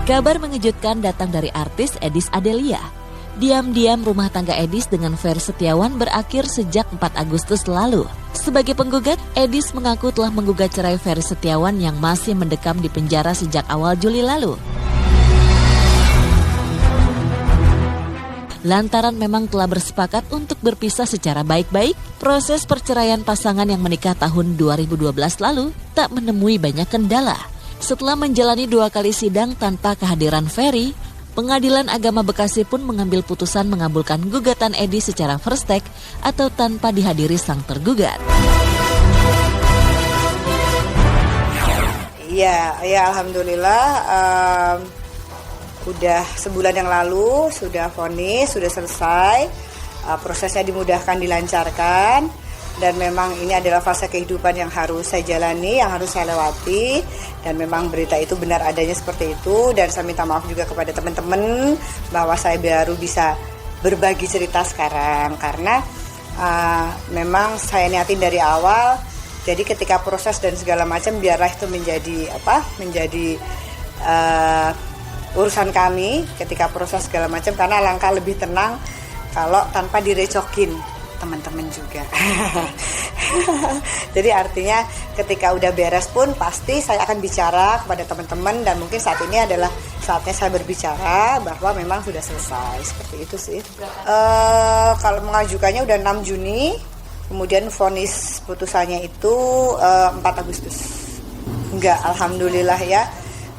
Kabar mengejutkan datang dari artis Edis Adelia. Diam-diam rumah tangga Edis dengan Ferry Setiawan berakhir sejak 4 Agustus lalu. Sebagai penggugat, Edis mengaku telah menggugat cerai Ferry Setiawan yang masih mendekam di penjara sejak awal Juli lalu. Lantaran memang telah bersepakat untuk berpisah secara baik-baik, proses perceraian pasangan yang menikah tahun 2012 lalu tak menemui banyak kendala. Setelah menjalani 2 kali sidang tanpa kehadiran Ferry, Pengadilan Agama Bekasi pun mengambil putusan mengabulkan gugatan Edis secara first take atau tanpa dihadiri sang tergugat. Ya alhamdulillah udah sebulan yang lalu sudah vonis, sudah selesai, prosesnya dimudahkan, dilancarkan. Dan memang ini adalah fase kehidupan yang harus saya jalani, yang harus saya lewati. Dan memang berita itu benar adanya seperti itu. Dan saya minta maaf juga kepada teman-teman bahwa saya baru bisa berbagi cerita sekarang. Karena memang saya niatin dari awal. Jadi ketika proses dan segala macam biarlah itu menjadi urusan kami ketika proses segala macam. Karena alangkah lebih tenang kalau tanpa direcokin teman-teman juga. Jadi artinya ketika udah beres pun pasti saya akan bicara kepada teman-teman dan mungkin saat ini adalah saatnya saya berbicara bahwa memang sudah selesai, seperti itu sih. Kalau mengajukannya udah 6 Juni, kemudian vonis putusannya itu 4 Agustus. Enggak, alhamdulillah ya,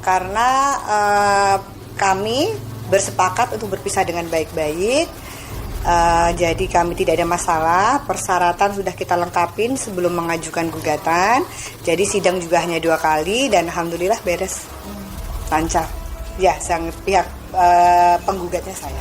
karena kami bersepakat untuk berpisah dengan baik-baik. Jadi kami tidak ada masalah, persyaratan sudah kita lengkapin sebelum mengajukan gugatan. Jadi sidang juga hanya 2 kali dan alhamdulillah beres, lancar. Ya, sang pihak penggugatnya saya.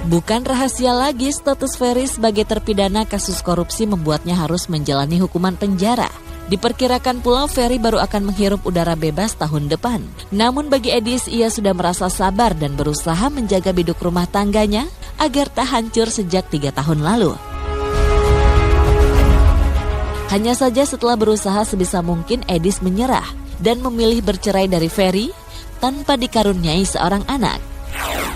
Bukan rahasia lagi status Ferry sebagai terpidana kasus korupsi membuatnya harus menjalani hukuman penjara. Diperkirakan pula Ferry baru akan menghirup udara bebas tahun depan. Namun bagi Edis, ia sudah merasa sabar dan berusaha menjaga biduk rumah tangganya agar tak hancur sejak 3 tahun lalu. Hanya saja setelah berusaha sebisa mungkin Edis menyerah dan memilih bercerai dari Ferry tanpa dikaruniai seorang anak.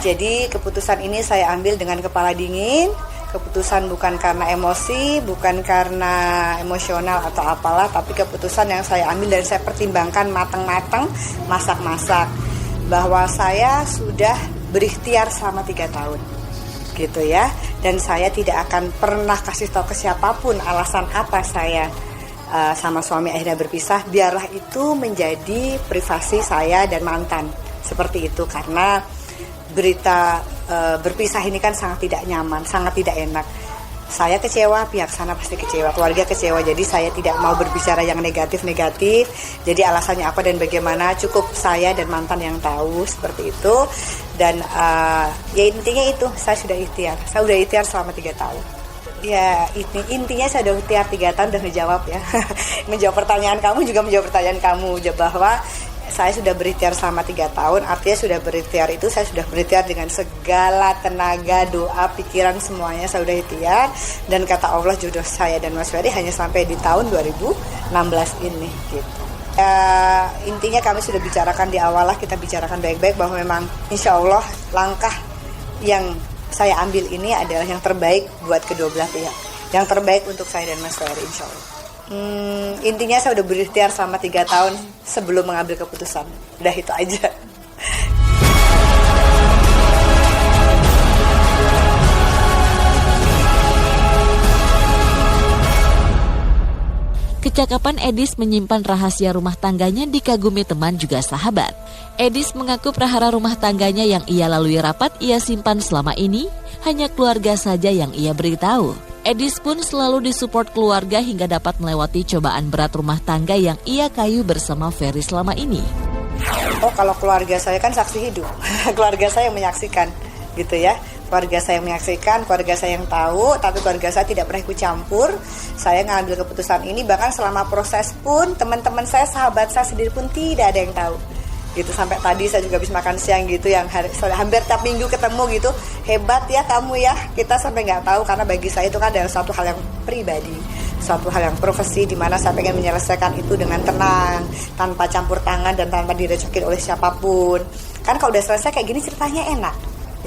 Jadi keputusan ini saya ambil dengan kepala dingin. Keputusan bukan karena emosi, bukan karena emosional atau apalah, tapi keputusan yang saya ambil dan saya pertimbangkan matang-matang, masak-masak, bahwa saya sudah berikhtiar selama 3 tahun, gitu ya. Dan saya tidak akan pernah kasih tahu ke siapapun alasan apa saya sama suami akhirnya berpisah. Biarlah itu menjadi privasi saya dan mantan, seperti itu. Karena berita berpisah ini kan sangat tidak nyaman, sangat tidak enak. Saya kecewa, pihak sana pasti kecewa, keluarga kecewa. Jadi saya tidak mau berbicara yang negatif-negatif. Jadi alasannya apa dan bagaimana cukup saya dan mantan yang tahu, seperti itu. Dan ya intinya itu, saya sudah ikhtiar. Saya sudah ikhtiar selama 3 tahun. Ya intinya saya sudah ikhtiar 3 tahun dan menjawab ya. Menjawab pertanyaan kamu juga menjawab pertanyaan kamu bahwa saya sudah berikhtiar selama 3 tahun, artinya sudah berikhtiar itu saya sudah berikhtiar dengan segala tenaga, doa, pikiran, semuanya saya sudah ikhtiar. Dan kata Allah jodoh saya dan Mas Ferry hanya sampai di tahun 2016 ini gitu. Intinya kami sudah bicarakan di awal lah, kita bicarakan baik-baik bahwa memang insya Allah langkah yang saya ambil ini adalah yang terbaik buat kedua belah pihak. Yang terbaik untuk saya dan Mas Ferry insya Allah. Intinya saya udah berikhtiar selama 3 tahun sebelum mengambil keputusan. Udah itu aja. Kecakapan Edis menyimpan rahasia rumah tangganya dikagumi teman juga sahabat. Edis mengaku prahara rumah tangganya yang ia lalui rapat ia simpan selama ini, hanya keluarga saja yang ia beritahu. Edis pun selalu disupport keluarga hingga dapat melewati cobaan berat rumah tangga yang ia kayu bersama Ferry selama ini. Oh, kalau keluarga saya kan saksi hidup. Keluarga saya yang menyaksikan, gitu ya. Keluarga saya yang menyaksikan, keluarga saya yang tahu, tapi keluarga saya tidak pernah ikut campur. Saya ngambil keputusan ini, bahkan selama proses pun teman-teman saya, sahabat saya sendiri pun tidak ada yang tahu. gitu. Sampai tadi saya juga habis makan siang gitu, yang hampir tiap minggu ketemu gitu. Hebat ya kamu ya, kita sampai nggak tahu, karena bagi saya itu kan adalah suatu hal yang pribadi, suatu hal yang profesi, di mana saya pengen menyelesaikan itu dengan tenang, tanpa campur tangan dan tanpa direcokin oleh siapapun. Kan kalau udah selesai kayak gini ceritanya enak,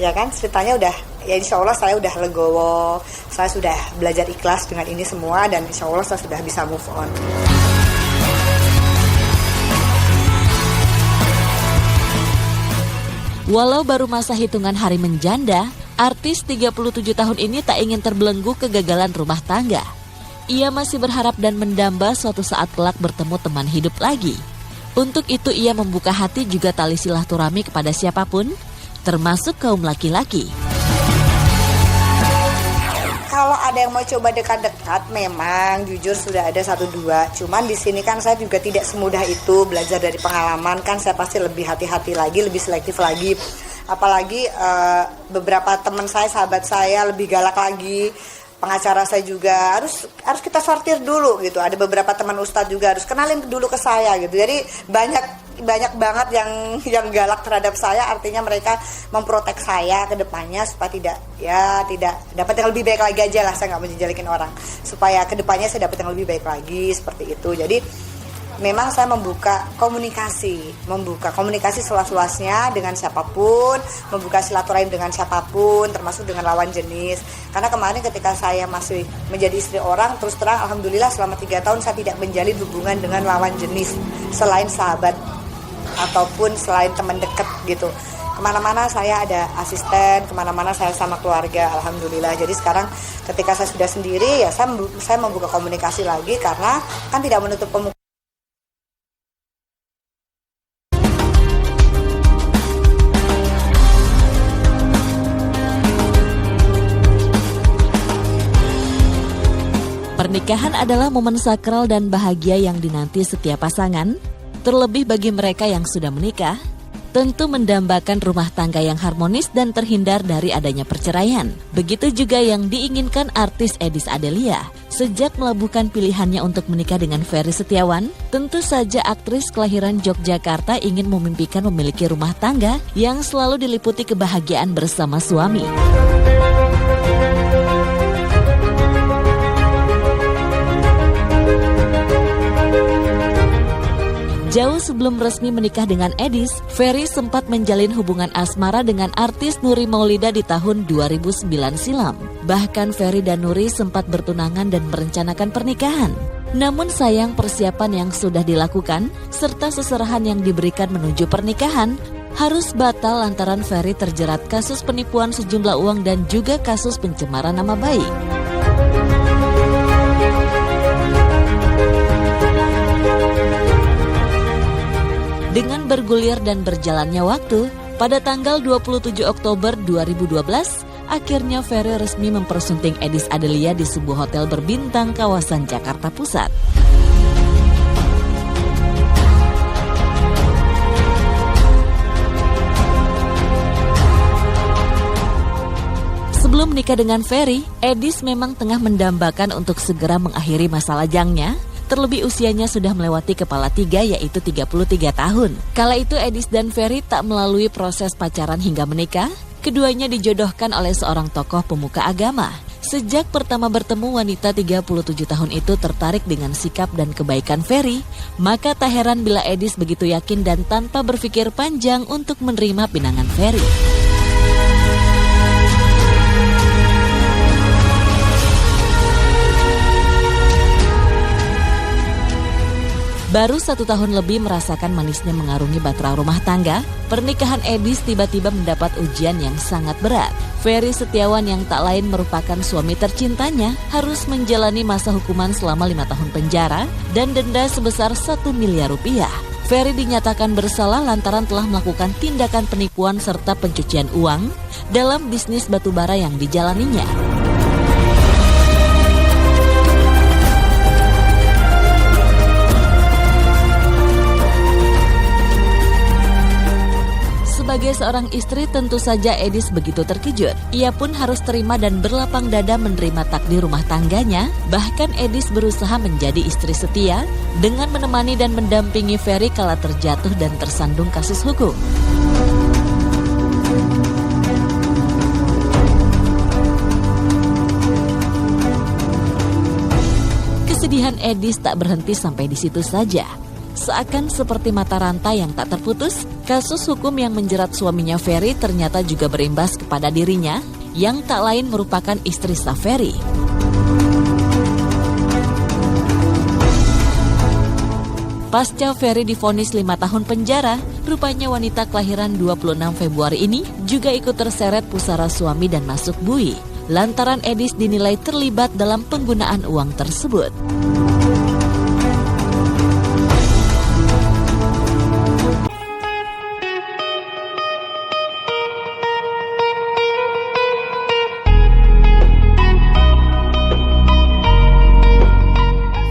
ya kan, ceritanya udah, ya insya Allah saya udah legowo, saya sudah belajar ikhlas dengan ini semua, dan insya Allah saya sudah bisa move on. Walau baru masa hitungan hari menjanda, artis 37 tahun ini tak ingin terbelenggu kegagalan rumah tangga. Ia masih berharap dan mendamba suatu saat kelak bertemu teman hidup lagi. Untuk itu ia membuka hati juga tali silaturahmi kepada siapapun, termasuk kaum laki-laki. Kalau ada yang mau coba dekat-dekat, memang jujur sudah ada 1-2. Cuman di sini kan saya juga tidak semudah itu, belajar dari pengalaman kan saya pasti lebih hati-hati lagi, lebih selektif lagi. Apalagi beberapa teman saya, sahabat saya lebih galak lagi. Pengacara saya juga harus kita sortir dulu gitu. Ada beberapa teman ustadz juga harus kenalin dulu ke saya gitu. Jadi banyak banget yang galak terhadap saya, artinya mereka memprotek saya ke depannya supaya tidak dapat yang lebih baik lagi aja lah. Saya nggak mau menjelekin orang, supaya ke depannya saya dapat yang lebih baik lagi, seperti itu. Jadi memang saya membuka komunikasi seluas-luasnya dengan siapapun, membuka silaturahim dengan siapapun, termasuk dengan lawan jenis. Karena kemarin ketika saya masih menjadi istri orang, terus terang alhamdulillah selama 3 tahun saya tidak menjalin hubungan dengan lawan jenis selain sahabat ataupun selain teman dekat gitu. Kemana-mana saya ada asisten, kemana-mana saya sama keluarga, alhamdulillah. Jadi sekarang ketika saya sudah sendiri, ya saya membuka komunikasi lagi, karena kan tidak menutup kemungkinan. Pernikahan adalah momen sakral dan bahagia yang dinanti setiap pasangan, terlebih bagi mereka yang sudah menikah, tentu mendambakan rumah tangga yang harmonis dan terhindar dari adanya perceraian. Begitu juga yang diinginkan artis Eddis Adelia. Sejak melabuhkan pilihannya untuk menikah dengan Ferry Setiawan, tentu saja aktris kelahiran Yogyakarta ingin memimpikan memiliki rumah tangga yang selalu diliputi kebahagiaan bersama suami. Jauh sebelum resmi menikah dengan Eddis, Ferry sempat menjalin hubungan asmara dengan artis Nuri Maulida di tahun 2009 silam. Bahkan Ferry dan Nuri sempat bertunangan dan merencanakan pernikahan. Namun sayang persiapan yang sudah dilakukan, serta seserahan yang diberikan menuju pernikahan, harus batal lantaran Ferry terjerat kasus penipuan sejumlah uang dan juga kasus pencemaran nama baik. Dengan bergulir dan berjalannya waktu, pada tanggal 27 Oktober 2012, akhirnya Ferry resmi mempersunting Eddis Adelia di sebuah hotel berbintang kawasan Jakarta Pusat. Sebelum menikah dengan Ferry, Eddis memang tengah mendambakan untuk segera mengakhiri masa lajangnya. Terlebih usianya sudah melewati kepala 3, yaitu 33 tahun. Kala itu Eddis dan Ferry tak melalui proses pacaran hingga menikah. Keduanya dijodohkan oleh seorang tokoh pemuka agama. Sejak pertama bertemu, wanita 37 tahun itu tertarik dengan sikap dan kebaikan Ferry. Maka tak heran bila Eddis begitu yakin dan tanpa berpikir panjang untuk menerima pinangan Ferry. Baru 1 tahun lebih merasakan manisnya mengarungi bahtera rumah tangga, pernikahan Eddis tiba-tiba mendapat ujian yang sangat berat. Ferry Setiawan yang tak lain merupakan suami tercintanya harus menjalani masa hukuman selama 5 tahun penjara dan denda sebesar 1 miliar rupiah. Ferry dinyatakan bersalah lantaran telah melakukan tindakan penipuan serta pencucian uang dalam bisnis batubara yang dijalaninya. Sebagai Sebagai seorang istri, tentu saja Edis begitu terkejut. Ia pun harus terima dan berlapang dada menerima takdir rumah tangganya. Bahkan Edis berusaha menjadi istri setia dengan menemani dan mendampingi Ferry kala terjatuh dan tersandung kasus hukum. Kesedihan Edis tak berhenti sampai di situ saja. Seakan seperti mata rantai yang tak terputus, kasus hukum yang menjerat suaminya Ferry ternyata juga berimbas kepada dirinya, yang tak lain merupakan istri sah Ferry. Pasca Ferry divonis 5 tahun penjara, rupanya wanita kelahiran 26 Februari ini juga ikut terseret pusara suami dan masuk bui, lantaran Edis dinilai terlibat dalam penggunaan uang tersebut.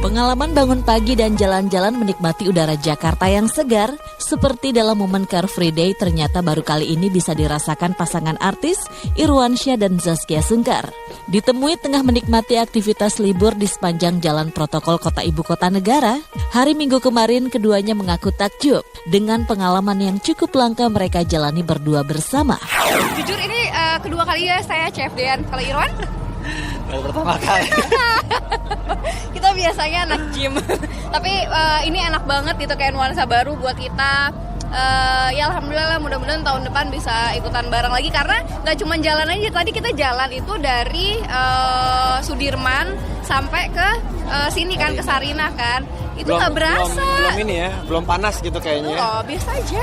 Pengalaman bangun pagi dan jalan-jalan menikmati udara Jakarta yang segar, seperti dalam momen Car Free Day, ternyata baru kali ini bisa dirasakan pasangan artis Irwansyah dan Zaskia Sungkar. Ditemui tengah menikmati aktivitas libur di sepanjang jalan protokol kota ibu kota negara, hari Minggu kemarin keduanya mengaku takjub dengan pengalaman yang cukup langka mereka jalani berdua bersama. Jujur ini kedua kalinya saya CFD-an. Kalau Irwan? Baru pertama kali. Kita biasanya anak gym. Tapi ini enak banget gitu, kayak nuansa baru buat kita. Ya alhamdulillah lah, mudah-mudahan tahun depan bisa ikutan bareng lagi. Karena gak cuma jalan aja, tadi kita jalan itu dari Sudirman sampai ke sini kan, ke Sarinah kan. Itu gak berasa. Belum ini ya, belum panas gitu kayaknya. Oh, biasa aja.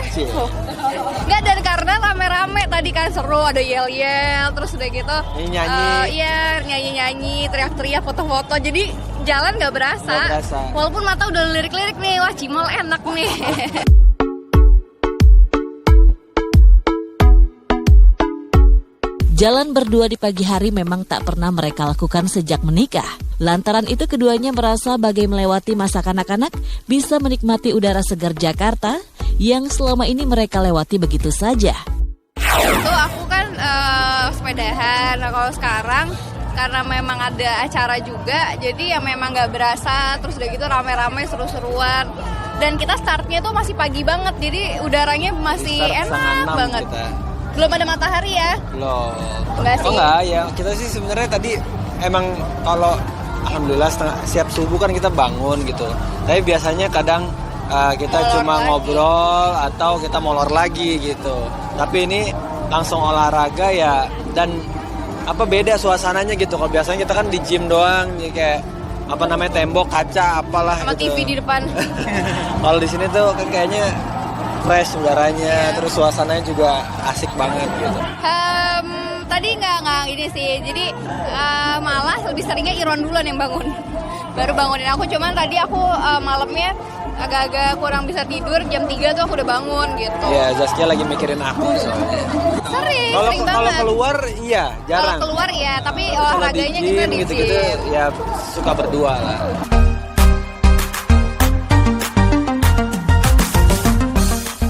Nggak, dan karena rame-rame tadi kan seru, ada yel-yel, terus udah gitu nyanyi. Iya, nyanyi-nyanyi, teriak-teriak, foto-foto. Jadi jalan nggak berasa. Walaupun mata udah lirik-lirik nih, wah cimol enak nih. Jalan berdua di pagi hari memang tak pernah mereka lakukan sejak menikah. Lantaran itu keduanya merasa bagai melewati masa kanak-kanak, bisa menikmati udara segar Jakarta yang selama ini mereka lewati begitu saja. Itu aku kan sepedahan. Nah, kalau sekarang karena memang ada acara juga, jadi ya memang nggak berasa. Terus udah gitu rame-rame, seru-seruan. Dan kita startnya tuh masih pagi banget, jadi udaranya masih enak banget. Belum ada matahari ya? Belum. Enggak sih. Oh enggak ya, kita sih sebenarnya tadi emang kalau alhamdulillah siap subuh kan kita bangun gitu. Tapi biasanya kadang kita molor cuma lagi, ngobrol atau kita molor lagi gitu. Tapi ini langsung olahraga ya, dan beda suasananya gitu. Kalau biasanya kita kan di gym doang, kayak tembok, kaca, apalah sama gitu. TV di depan. Kalau di sini tuh kayaknya fresh udaranya, terus suasananya juga asik banget gitu. Tadi nggak ini sih, jadi malah lebih seringnya Irwan duluan yang bangun. Baru bangunin aku, cuman tadi aku malamnya agak-agak kurang bisa tidur, jam 3 tuh aku udah bangun gitu. Iya, Zaskia lagi mikirin aku soalnya. Sering banget. Kalau keluar iya, jarang. Kalau keluar ya, tapi olahraganya juga di gitu-gitu ya suka berdua lah.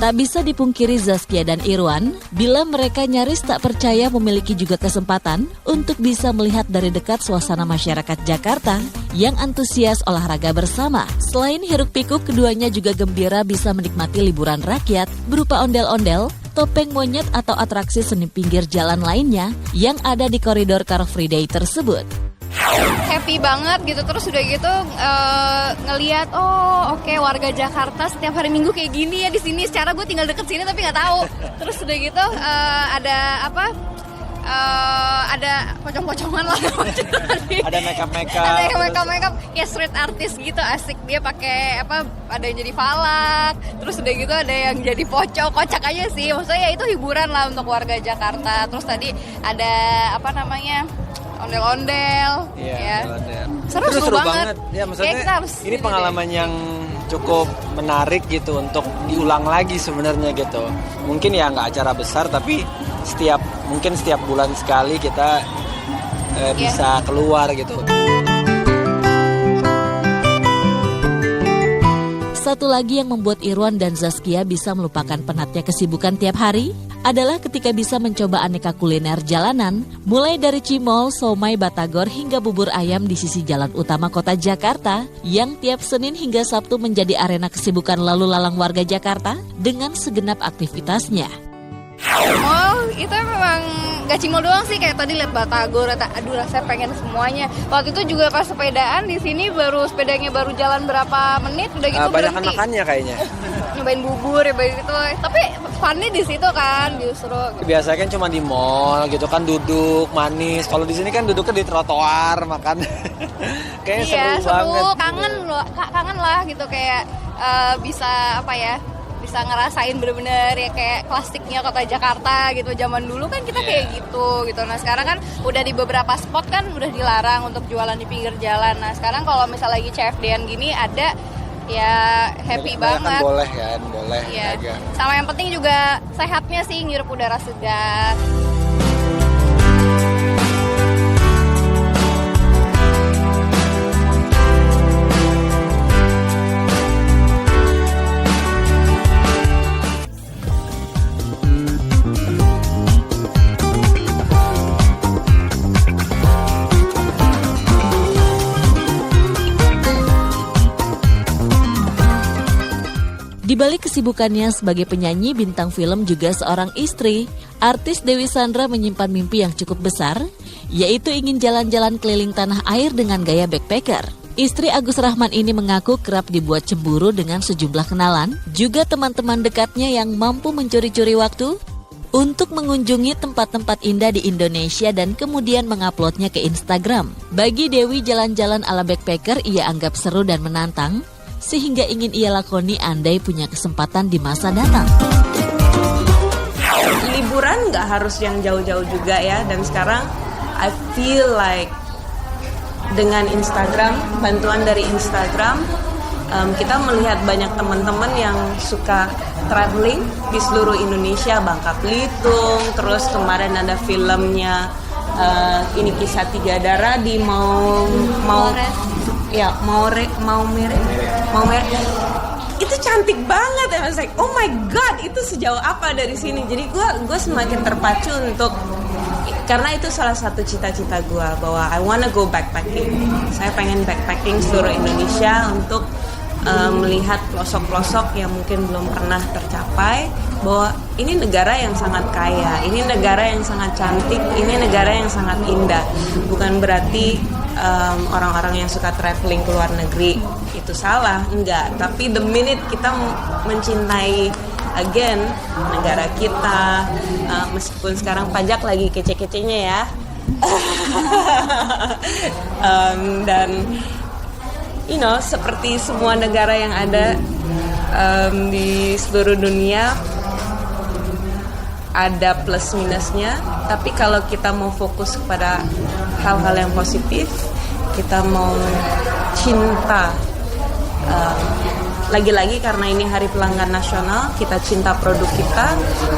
Tak bisa dipungkiri Zaskia dan Irwan, bila mereka nyaris tak percaya memiliki juga kesempatan untuk bisa melihat dari dekat suasana masyarakat Jakarta yang antusias olahraga bersama. Selain hiruk-pikuk, keduanya juga gembira bisa menikmati liburan rakyat berupa ondel-ondel, topeng monyet atau atraksi seni pinggir jalan lainnya yang ada di koridor Car Free Day tersebut. Happy banget gitu, terus udah gitu ngelihat oke, warga Jakarta setiap hari Minggu kayak gini ya di sini. Secara gue tinggal deket sini tapi nggak tahu. Terus udah gitu ada pocong-pocongan lah. Ada makeup. Ada makeup kayak street artist gitu, asik. Dia pakai ada yang jadi falak, terus udah gitu ada yang jadi pocong, kocak aja sih. Maksudnya ya itu hiburan lah untuk warga Jakarta. Terus tadi ada ondel-ondel, ya. Seru banget. Ya, maksudnya ini pengalaman yang cukup menarik gitu untuk diulang lagi sebenarnya gitu. Mungkin ya nggak acara besar, tapi setiap bulan sekali kita bisa keluar gitu. Satu lagi yang membuat Irwan dan Zaskia bisa melupakan penatnya kesibukan tiap hari adalah ketika bisa mencoba aneka kuliner jalanan, mulai dari cimol, somai, batagor, hingga bubur ayam di sisi jalan utama kota Jakarta, yang tiap Senin hingga Sabtu menjadi arena kesibukan lalu lalang warga Jakarta dengan segenap aktivitasnya. Oh, itu memang gak cimol doang sih, kayak tadi lihat batagor, aduh rasanya pengen semuanya. Waktu itu juga pas sepedaan di sini sepedanya baru jalan berapa menit udah gitu banyak berhenti. makannya kayaknya. Nyobain bubur ya gitu. Tapi funnya di situ kan justru. Biasanya kan cuma di mall gitu kan, duduk manis. Kalau di sini kan duduknya di trotoar makan. Kayaknya Iya, seru banget. Kangen lah gitu kayak bisa bisa ngerasain bener-bener ya kayak klasiknya kota Jakarta gitu. Zaman dulu kan kita kayak gitu. Nah sekarang kan udah di beberapa spot kan udah dilarang untuk jualan di pinggir jalan. Nah sekarang kalau misalnya lagi CFD-an gini ada, ya happy banget. Boleh ya. Agak. Sama yang penting juga sehatnya sih, ngirup udara segar. Di balik kesibukannya sebagai penyanyi bintang film juga seorang istri, artis Dewi Sandra menyimpan mimpi yang cukup besar, yaitu ingin jalan-jalan keliling tanah air dengan gaya backpacker. Istri Agus Rahman ini mengaku kerap dibuat cemburu dengan sejumlah kenalan, juga teman-teman dekatnya yang mampu mencuri-curi waktu untuk mengunjungi tempat-tempat indah di Indonesia dan kemudian menguploadnya ke Instagram. Bagi Dewi, jalan-jalan ala backpacker ia anggap seru dan menantang, sehingga ingin ia lakoni andai punya kesempatan di masa datang. Liburan nggak harus yang jauh-jauh juga ya, dan sekarang I feel like dengan Instagram, bantuan dari Instagram, kita melihat banyak teman-teman yang suka traveling di seluruh Indonesia, Bangka Belitung, terus kemarin ada filmnya ini Kisah Tiga Darah di Maumere. Itu cantik banget ya, mas. Like, oh my god, itu sejauh apa dari sini? Jadi gue semakin terpacu untuk, karena itu salah satu cita-cita gue bahwa I wanna go backpacking. Saya pengen backpacking seluruh Indonesia untuk melihat pelosok-pelosok yang mungkin belum pernah tercapai, bahwa ini negara yang sangat kaya, ini negara yang sangat cantik, ini negara yang sangat indah. Bukan berarti orang-orang yang suka traveling ke luar negeri itu salah, enggak. Tapi the minute kita mencintai again negara kita, meskipun sekarang pajak lagi kece-kecenya ya, dan seperti semua negara yang ada di seluruh dunia ada plus minusnya. Tapi kalau kita mau fokus kepada hal-hal yang positif, kita mau cinta, lagi-lagi karena ini Hari Pelanggan Nasional, kita cinta produk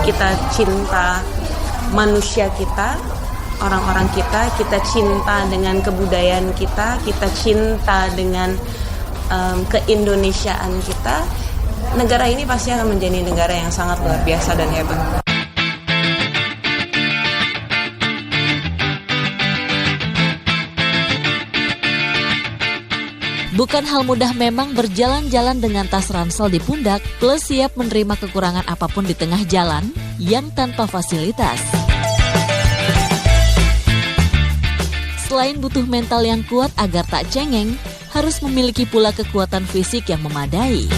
kita cinta manusia kita, orang-orang kita cinta dengan kebudayaan kita cinta dengan keindonesiaan kita. Negara ini pasti akan menjadi negara yang sangat luar biasa dan hebat. Bukan hal mudah memang berjalan-jalan dengan tas ransel di pundak, plus siap menerima kekurangan apapun di tengah jalan yang tanpa fasilitas. Selain butuh mental yang kuat agar tak cengeng, harus memiliki pula kekuatan fisik yang memadai.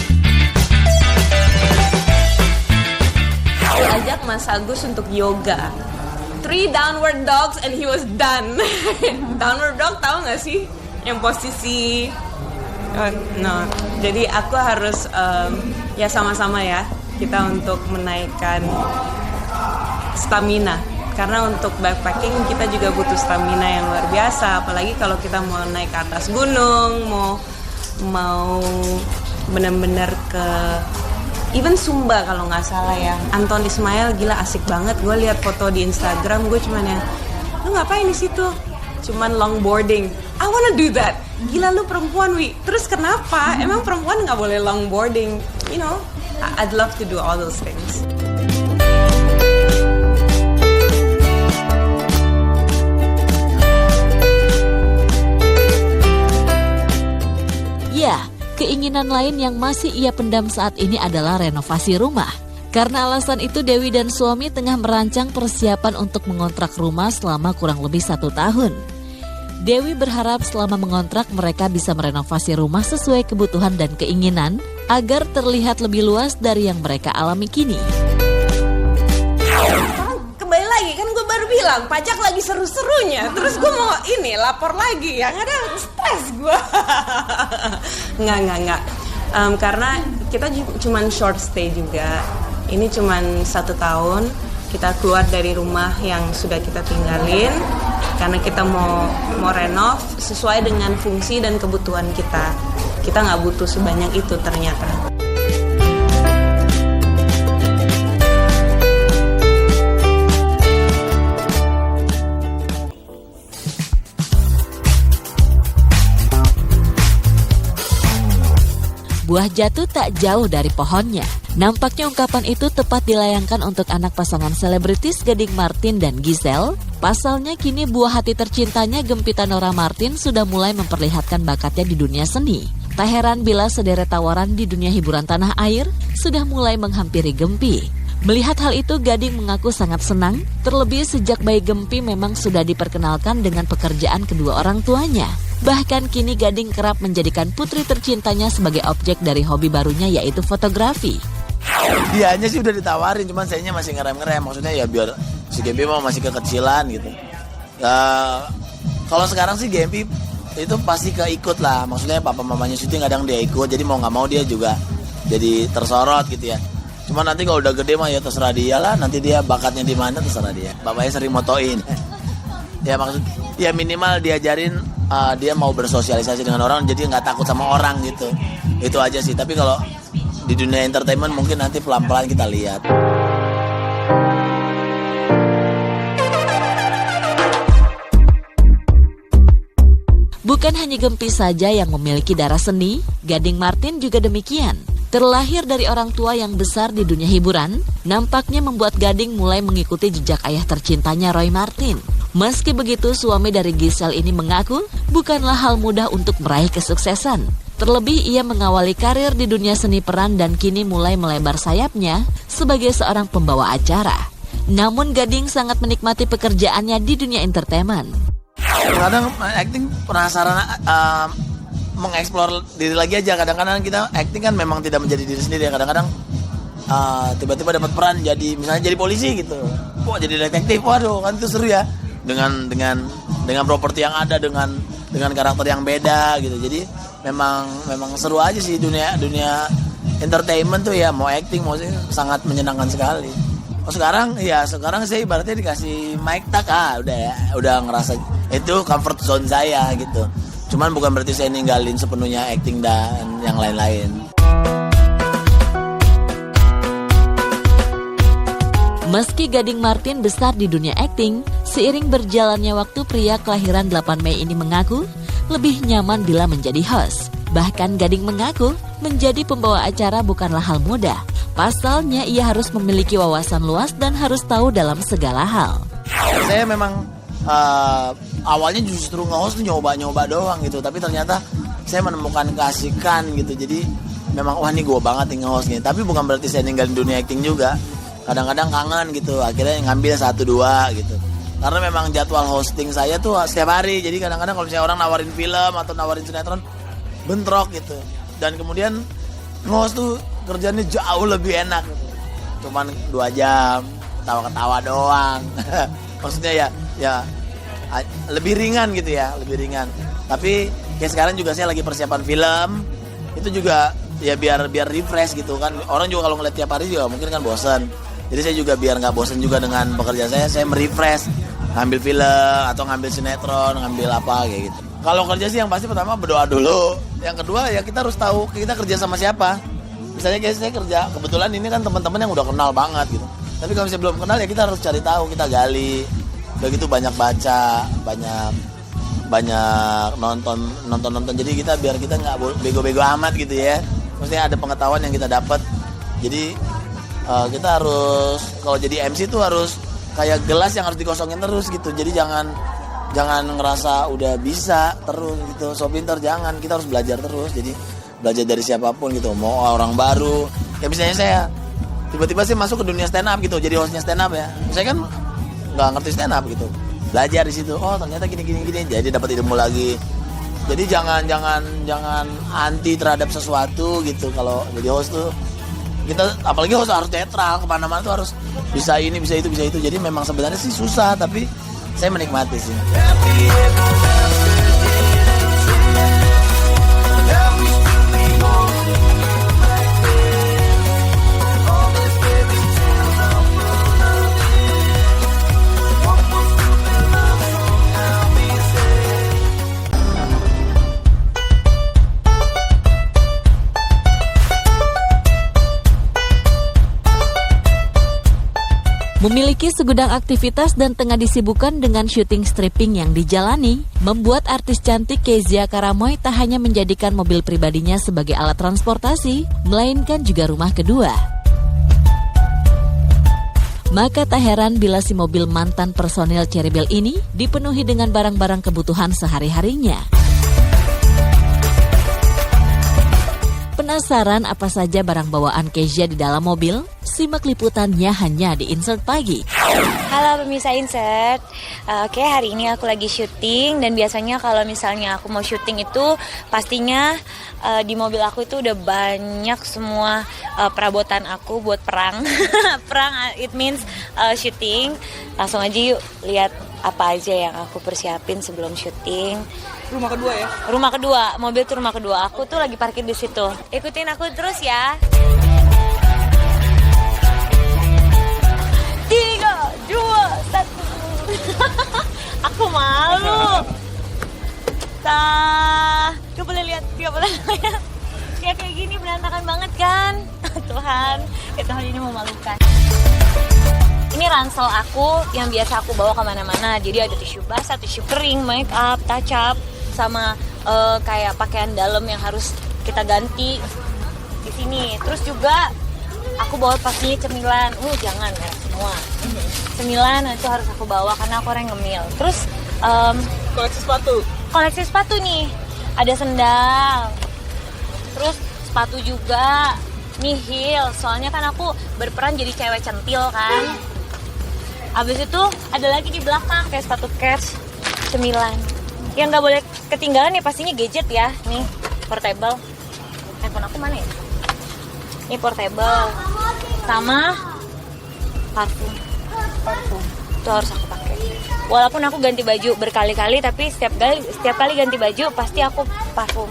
Saya ajak Mas Agus untuk yoga. 3 downward dogs and he was done. Downward dog tahu nggak sih? Yang posisi no. Jadi aku harus ya sama-sama ya kita untuk menaikkan stamina. Karena untuk backpacking kita juga butuh stamina yang luar biasa. Apalagi kalau kita mau naik ke atas gunung, mau benar-benar ke even Sumba kalau nggak salah ya. Anton Ismail gila asik banget. Gue lihat foto di Instagram, gue cuman yang, lu ngapain di situ? Cuman longboarding. I wanna do that. Gila lu perempuan, Wi. Terus kenapa? Emang perempuan nggak boleh longboarding? I'd love to do all those things. Keinginan lain yang masih ia pendam saat ini adalah renovasi rumah. Karena alasan itu, Dewi dan suami tengah merancang persiapan untuk mengontrak rumah selama kurang lebih 1 tahun. Dewi berharap selama mengontrak mereka bisa merenovasi rumah sesuai kebutuhan dan keinginan agar terlihat lebih luas dari yang mereka alami kini. Kembali lagi, kan gue baru bilang pajak lagi seru-serunya, terus gue mau lapor lagi, yang ada stres gue. Nggak. Karena kita cuman short stay juga. Ini cuman 1 tahun kita keluar dari rumah yang sudah kita tinggalin karena kita mau renov sesuai dengan fungsi dan kebutuhan kita. Kita nggak butuh sebanyak itu ternyata. Buah jatuh tak jauh dari pohonnya. Nampaknya ungkapan itu tepat dilayangkan untuk anak pasangan selebritis Gading Martin dan Giselle. Pasalnya kini buah hati tercintanya Gempita Nora Martin sudah mulai memperlihatkan bakatnya di dunia seni. Tak heran bila sederet tawaran di dunia hiburan tanah air sudah mulai menghampiri Gempi. Melihat hal itu, Gading mengaku sangat senang, terlebih sejak bayi Gempi memang sudah diperkenalkan dengan pekerjaan kedua orang tuanya. Bahkan kini Gading kerap menjadikan putri tercintanya sebagai objek dari hobi barunya, yaitu fotografi. Dianya sih udah ditawarin, cuman sayanya masih ngerem-ngerem. Maksudnya ya biar si Gempi mau masih kekecilan gitu. Kalau sekarang sih Gempi itu pasti keikut lah. Maksudnya papa mamanya syuting kadang dia ikut, jadi mau nggak mau dia juga jadi tersorot gitu ya. Cuma nanti kalau udah gede mah ya terserah dia lah. Nanti dia bakatnya di mana terserah dia. Bapaknya sering motoin. Ya ya minimal diajarin dia mau bersosialisasi dengan orang, jadi nggak takut sama orang gitu. Itu aja sih. Tapi kalau di dunia entertainment mungkin nanti pelan-pelan kita lihat. Bukan hanya Gempi saja yang memiliki darah seni, Gading Martin juga demikian. Terlahir dari orang tua yang besar di dunia hiburan, nampaknya membuat Gading mulai mengikuti jejak ayah tercintanya Roy Martin. Meski begitu, suami dari Giselle ini mengaku bukanlah hal mudah untuk meraih kesuksesan. Terlebih ia mengawali karir di dunia seni peran dan kini mulai melebar sayapnya sebagai seorang pembawa acara. Namun Gading sangat menikmati pekerjaannya di dunia entertainment. Kadang acting penasaran mengeksplor diri lagi aja. Kadang-kadang kita acting kan memang tidak menjadi diri sendiri. Kadang-kadang tiba-tiba dapat peran jadi misalnya jadi polisi gitu. Wah, jadi detektif. Waduh, kan itu seru ya. Dengan properti yang ada, dengan karakter yang beda gitu. Jadi memang seru aja sih dunia entertainment tuh ya, mau acting mau sih sangat menyenangkan sekali. Sekarang saya ibaratnya dikasih mic tak udah ngerasa itu comfort zone saya gitu. Cuman bukan berarti saya ninggalin sepenuhnya acting dan yang lain-lain. Meski Gading Martin besar di dunia akting, seiring berjalannya waktu pria kelahiran 8 Mei ini mengaku lebih nyaman bila menjadi host. Bahkan Gading mengaku menjadi pembawa acara bukanlah hal mudah. Pasalnya ia harus memiliki wawasan luas dan harus tahu dalam segala hal. Saya memang awalnya justru nge-host tuh nyoba-nyoba doang gitu. Tapi ternyata saya menemukan keasikan gitu. Jadi memang wah ini gue banget nih nge-host nih. Tapi bukan berarti saya ninggalin dunia acting juga. Kadang-kadang kangen gitu, akhirnya ngambil 1-2 gitu. Karena memang jadwal hosting saya tuh setiap hari. Jadi kadang-kadang kalau misalnya orang nawarin film atau nawarin sinetron, bentrok gitu. Dan kemudian nge-host tuh kerjanya jauh lebih enak gitu. Cuman 2 jam, ketawa-ketawa doang. Maksudnya ya lebih ringan gitu ya, lebih ringan. Tapi kayak sekarang juga saya lagi persiapan film. Itu juga ya biar refresh gitu kan. Orang juga kalau ngeliat tiap hari juga mungkin kan bosan. Jadi saya juga biar nggak bosan juga dengan pekerjaan saya merefresh, ngambil film atau ngambil sinetron, ngambil apa kayak gitu. Kalau kerja sih yang pasti pertama berdoa dulu. Yang kedua ya kita harus tahu kita kerja sama siapa. Misalnya kayak saya kerja, kebetulan ini kan teman-teman yang udah kenal banget gitu. Tapi kalau misalnya belum kenal ya kita harus cari tahu, kita gali. Udah gitu banyak baca, banyak nonton. Jadi kita biar kita nggak bego-bego amat gitu ya. Maksudnya ada pengetahuan yang kita dapat. Jadi kita harus kalau jadi MC tuh harus kayak gelas yang harus dikosongin terus gitu. Jadi jangan ngerasa udah bisa terus gitu, so pintar, jangan. Kita harus belajar terus. Jadi belajar dari siapapun gitu, mau orang baru. Kayak misalnya saya tiba-tiba sih masuk ke dunia stand up gitu, jadi hostnya stand up ya. Saya kan nggak ngerti stand up gitu, belajar di situ. Oh ternyata gini, jadi dapat ilmu lagi. Jadi jangan anti terhadap sesuatu gitu. Kalau jadi host tuh kita, apalagi host harus netral, kemana-mana tuh harus bisa ini, bisa itu. Jadi memang sebenarnya sih susah, tapi saya menikmati sih. Memiliki segudang aktivitas dan tengah disibukkan dengan syuting stripping yang dijalani, membuat artis cantik Kezia Karamoy tak hanya menjadikan mobil pribadinya sebagai alat transportasi, melainkan juga rumah kedua. Maka tak heran bila si mobil mantan personil Cherry Belle ini dipenuhi dengan barang-barang kebutuhan sehari-harinya. Penasaran apa saja barang bawaan Kezia di dalam mobil? Simak liputannya hanya di Insert Pagi. Halo pemirsa Insert. Oke, hari ini aku lagi syuting dan biasanya kalau misalnya aku mau syuting itu pastinya di mobil aku itu udah banyak semua perabotan aku buat perang. Perang it means syuting. Langsung aja yuk lihat apa aja yang aku persiapin sebelum syuting. Rumah kedua ya? Rumah kedua, mobil tuh rumah kedua. Aku tuh lagi parkir di situ. Ikutin aku terus ya. 3, 2, 1. Aku malu. Gak boleh lihat. Kayak gini berantakan banget kan? Tuhan ini memalukan. Ini ransel aku yang biasa aku bawa kemana-mana. Jadi ada tisu basah, tisu kering, make up, touch up, sama kayak pakaian dalam yang harus kita ganti di sini. Terus juga aku bawa pastinya cemilan. Jangan ya semua. Cemilan itu harus aku bawa karena aku orang ngemil. Terus koleksi sepatu nih. Ada sendal. Terus sepatu juga. Nih heels. Soalnya kan aku berperan jadi cewek centil kan. Abis itu ada lagi di belakang kayak sepatu kets, cemilan. Yang nggak boleh ketinggalan ya pastinya gadget ya. Nih portable. Handphone aku mana ya? Ini portable. Sama parfum. Itu harus aku pakai. Walaupun aku ganti baju berkali-kali, tapi setiap kali ganti baju pasti aku parfum.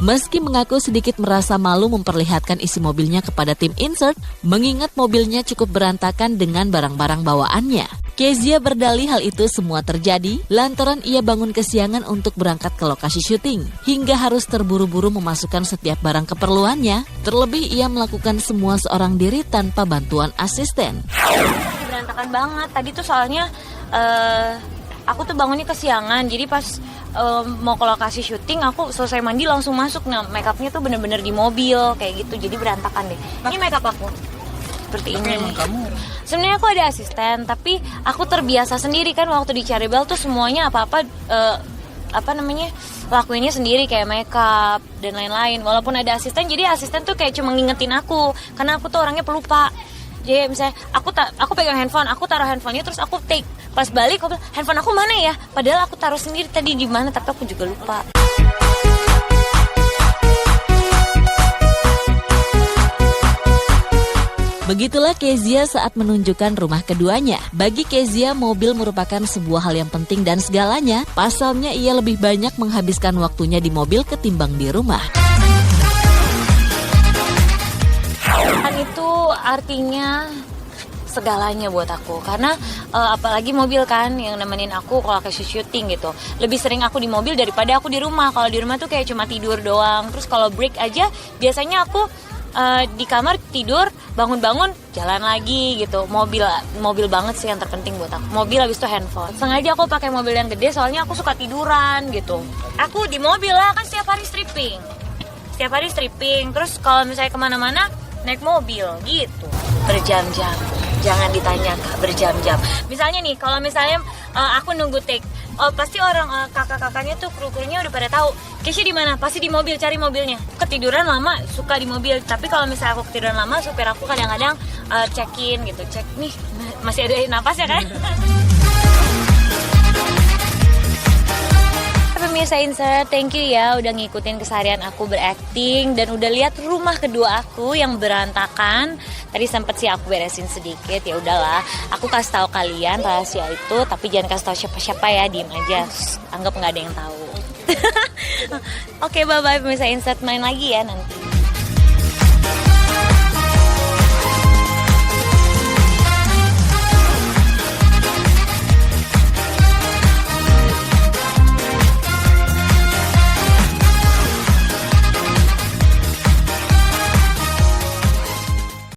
Meski mengaku sedikit merasa malu memperlihatkan isi mobilnya kepada tim Insert, mengingat mobilnya cukup berantakan dengan barang-barang bawaannya. Kezia berdalih hal itu semua terjadi lantaran ia bangun kesiangan untuk berangkat ke lokasi syuting, hingga harus terburu-buru memasukkan setiap barang keperluannya, terlebih ia melakukan semua seorang diri tanpa bantuan asisten. Berantakan banget, tadi tuh soalnya aku tuh bangunnya kesiangan, jadi pas mau ke lokasi syuting aku selesai mandi langsung masuk. Nah makeupnya tuh bener-bener di mobil kayak gitu, jadi berantakan deh. Ini makeup aku seperti ini. Sebenarnya aku ada asisten, tapi aku terbiasa sendiri kan waktu di Cherry Belle tuh semuanya apa-apa lakuinnya sendiri kayak makeup dan lain-lain. Walaupun ada asisten, jadi asisten tuh kayak cuma ngingetin aku karena aku tuh orangnya pelupa. Jadi misalnya aku pegang handphone, aku taruh handphonenya terus aku take. Pas balik aku bilang, handphone aku mana ya? Padahal aku taruh sendiri tadi di mana, tapi aku juga lupa. Begitulah Kezia saat menunjukkan rumah keduanya. Bagi Kezia, mobil merupakan sebuah hal yang penting dan segalanya. Pasalnya ia lebih banyak menghabiskan waktunya di mobil ketimbang di rumah. Itu artinya segalanya buat aku karena apalagi mobil kan yang nemenin aku kalau kasih syuting gitu. Lebih sering aku di mobil daripada aku di rumah. Kalau di rumah tuh kayak cuma tidur doang. Terus kalau break aja biasanya aku di kamar tidur, bangun-bangun jalan lagi gitu. Mobil banget sih yang terpenting buat aku. Mobil habis itu handphone. Sengaja aku pakai mobil yang gede soalnya aku suka tiduran gitu. Aku di mobil lah kan setiap hari stripping. Terus kalau misalnya kemana-mana naik mobil gitu berjam-jam. jangan ditanya Kak berjam-jam. Misalnya nih, kalau misalnya aku nunggu take, pasti orang kakak-kakaknya tuh kru-krunya udah pada tahu Keisha di mana, pasti di mobil, cari mobilnya. Ketiduran lama suka di mobil, tapi kalau misalnya aku ketiduran lama, supir aku kadang-kadang check-in gitu, cek nih masih ada napas ya kan. Pemirsa Insert, thank you ya udah ngikutin keseharian aku berakting dan udah lihat rumah kedua aku yang berantakan. Tadi sempet sih aku beresin sedikit, ya udahlah. Aku kasih tahu kalian rahasia itu, tapi jangan kasih tahu siapa-siapa ya, diem aja. Anggap nggak ada yang tahu. Oke, bye bye pemirsa Insert, main lagi ya nanti.